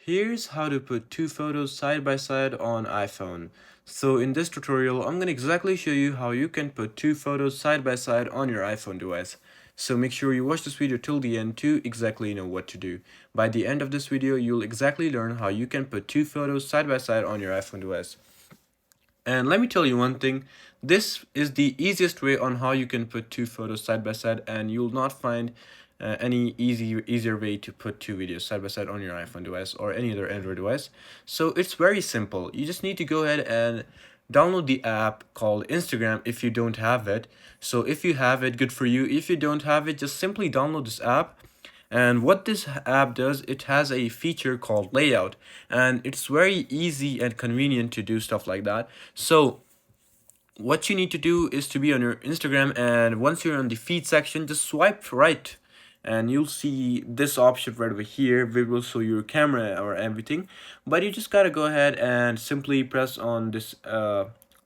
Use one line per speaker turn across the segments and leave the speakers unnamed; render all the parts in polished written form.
Here's how to put two photos side by side on iPhone. So in this tutorial, I'm going to exactly show you how you can put two photos side by side on your iPhone device. So make sure you watch this video till the end to exactly know what to do. By the end of this video, you'll exactly learn how you can put two photos side by side on your iPhone device. And let me tell you one thing, this is the easiest way on how you can put two photos side by side, and you'll not find any easier way to put two videos side by side on your iPhone device or any other Android device. So it's very simple. You just need to go ahead and download the app called Instagram if you don't have it. So if you have it, good for you. If you don't have it, just simply download this app. And what this app does, it has a feature called layout, and it's very easy and convenient to do stuff like that. So what you need to do is to be on your Instagram, and once you're on the feed section, just swipe right and you'll see this option right over here where it will show your camera or everything. But you just gotta go ahead and simply press on this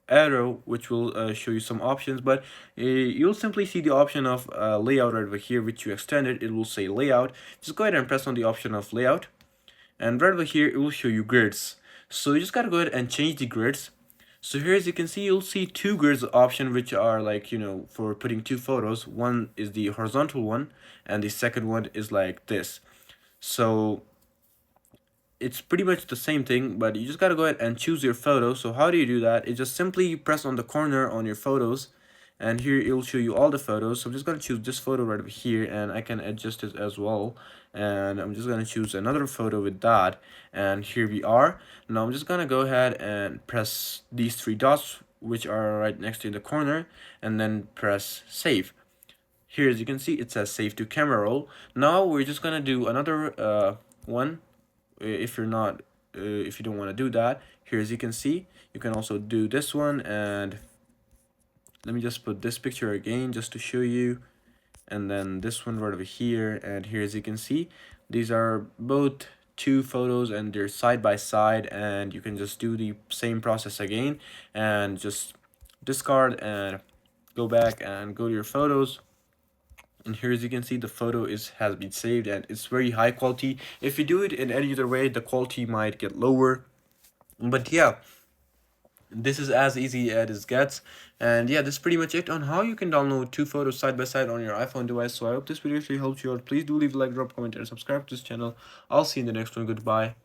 arrow, which will show you some options. But you'll simply see the option of layout right over here, which you extended. It will say layout. Just go ahead and press on the option of layout, and right over here it will show you grids. So you just gotta go ahead and change the grids. So here, as you can see, you'll see two grids option, which are like, for putting two photos. One is the horizontal one, and the second one is like this. So it's pretty much the same thing, but you just gotta go ahead and choose your photo. So how do you do that? It's just simply press on the corner on your photos, and here it'll show you all the photos. So I'm just gonna choose this photo right over here, and I can adjust it as well. And I'm just gonna choose another photo with that, and here we are. Now I'm just gonna go ahead and press these three dots, which are right next to the corner, and then press save. Here, as you can see, it says save to camera roll. Now we're just gonna do another one. If you're not if you don't want to do that, here, as you can see, you can also do this one. And let me just put this picture again just to show you, and then this one right over here. And here, as you can see, these are both two photos and they're side by side, and you can just do the same process again and just discard and go back and go to your photos. And here, as you can see, the photo has been saved, and it's very high quality. If you do it in any other way, the quality might get lower. But yeah, this is as easy as it gets. And yeah, this is pretty much it on how you can download two photos side by side on your iPhone device. So I hope this video actually helped you out. Please do leave a like, drop a comment, and subscribe to this channel. I'll see you in the next one. Goodbye.